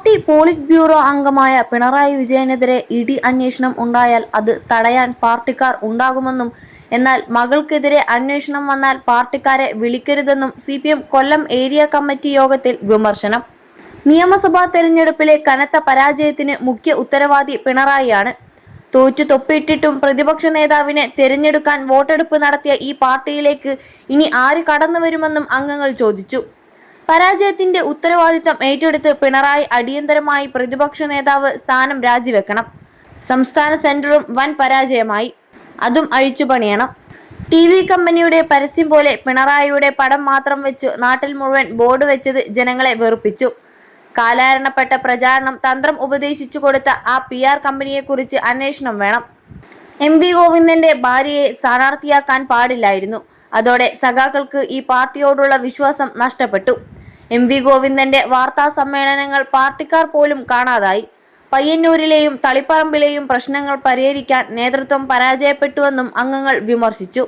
Party polit bureau അംഗമായ Pinarayi വിജയനെതിരെ ED അന്വേഷണം ഉണ്ടായാൽ അത് തടയാൻ പാർട്ടിക്കാർ ഉണ്ടാകുമെന്നും എന്നാൽ മകൾക്കെതിരെ അന്വേഷണം വന്നാൽ പാർട്ടിക്കാരെ വിളിക്കരുതെന്നും CPM കൊല്ലം ഏരിയ കമ്മിറ്റി യോഗത്തിൽ വിമർശനം. നിയമസഭാ തെരഞ്ഞെടുപ്പിലെ കനത്ത പരാജയത്തിന് മുഖ്യ ഉത്തരവാദി പിണറായിയാണ്. തോറ്റു തൊപ്പിയിട്ടിട്ടും പ്രതിപക്ഷ നേതാവിനെ തെരഞ്ഞെടുക്കാൻ വോട്ടെടുപ്പ് നടത്തിയ ഈ പാർട്ടിയിലേക്ക് ഇനി ആര് കടന്നുവരുമെന്നും അംഗങ്ങൾ ചോദിച്ചു. പരാജയത്തിന്റെ ഉത്തരവാദിത്തം ഏറ്റെടുത്ത് പിണറായി അടിയന്തരമായി പ്രതിപക്ഷ നേതാവ് സ്ഥാനം രാജിവെക്കണം. സംസ്ഥാന സെന്ററും വൻ പരാജയമായി, അതും അഴിച്ചുപണിയണം. TV കമ്പനിയുടെ പരസ്യം പോലെ പിണറായിയുടെ പടം മാത്രം വെച്ചു നാട്ടിൽ മുഴുവൻ ബോർഡ് വെച്ചത് ജനങ്ങളെ വെറുപ്പിച്ചു. കാലാരണപ്പെട്ട പ്രചാരണം തന്ത്രം ഉപദേശിച്ചു കൊടുത്ത ആ PR കമ്പനിയെക്കുറിച്ച് അന്വേഷണം വേണം. MV ഗോവിന്ദന്റെ ഭാര്യയെ സ്ഥാനാർത്ഥിയാക്കാൻ പാടില്ലായിരുന്നു. അതോടെ സഖാക്കൾക്ക് ഈ പാർട്ടിയോടുള്ള വിശ്വാസം നഷ്ടപ്പെട്ടു. MV ഗോവിന്ദന്റെ വാർത്താ സമ്മേളനങ്ങൾ പാർട്ടിക്കാർ പോലും കാണാതായി. പയ്യന്നൂരിലെയും തളിപ്പറമ്പിലെയും പ്രശ്നങ്ങൾ പരിഹരിക്കാൻ നേതൃത്വം പരാജയപ്പെട്ടുവെന്നും അംഗങ്ങൾ വിമർശിച്ചു.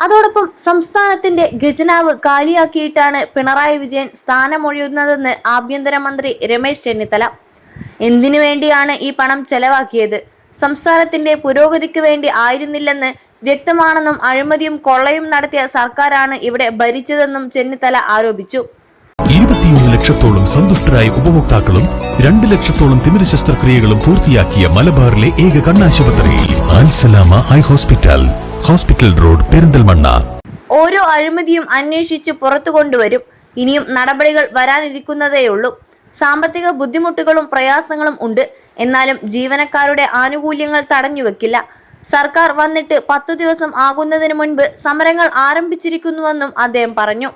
അതോടൊപ്പം സംസ്ഥാനത്തിന്റെ ഖജനാവ് കാലിയാക്കിയിട്ടാണ് പിണറായി വിജയൻ സ്ഥാനമൊഴിയുന്നതെന്ന് ആഭ്യന്തരമന്ത്രി രമേശ് ചെന്നിത്തല. എന്തിനു വേണ്ടിയാണ് ഈ പണം ചെലവാക്കിയത്? സംസ്ഥാനത്തിന്റെ പുരോഗതിക്ക് വേണ്ടി ആയിരുന്നില്ലെന്ന് വ്യക്തമാണെന്നും അഴിമതിയും കൊള്ളയും നടത്തിയ സർക്കാരാണ് ഇവിടെ ഭരിച്ചതെന്നും ചെന്നിത്തല ആരോപിച്ചു. 21 ലക്ഷത്തോളം സന്തുഷ്ടരായ ഉപഭോക്താക്കളും 2 ലക്ഷത്തോളം തിമിര ശസ്ത്രക്രിയകളും പൂർത്തിയാക്കിയ മലബാറിലെ ഏക കണ്ണാശുപത്രി Al Salama high hospital, hospital road, Perinthalmanna. ഓരോ അഴിമതിയും അന്വേഷിച്ച് പുറത്തു കൊണ്ടുവരും. ഇനിയും നടപടികൾ വരാനിരിക്കുന്നതേയുള്ളൂ. സാമ്പത്തിക ബുദ്ധിമുട്ടുകളും പ്രയാസങ്ങളും ഉണ്ട്. എന്നാലും ജീവനക്കാരുടെ ആനുകൂല്യങ്ങൾ തടഞ്ഞുവെക്കില്ല. സർക്കാർ വന്നിട്ട് 10 ദിവസം ആകുന്നതിന് മുൻപ് സമരങ്ങൾ ആരംഭിച്ചിരിക്കുന്നുവെന്നും അദ്ദേഹം പറഞ്ഞു.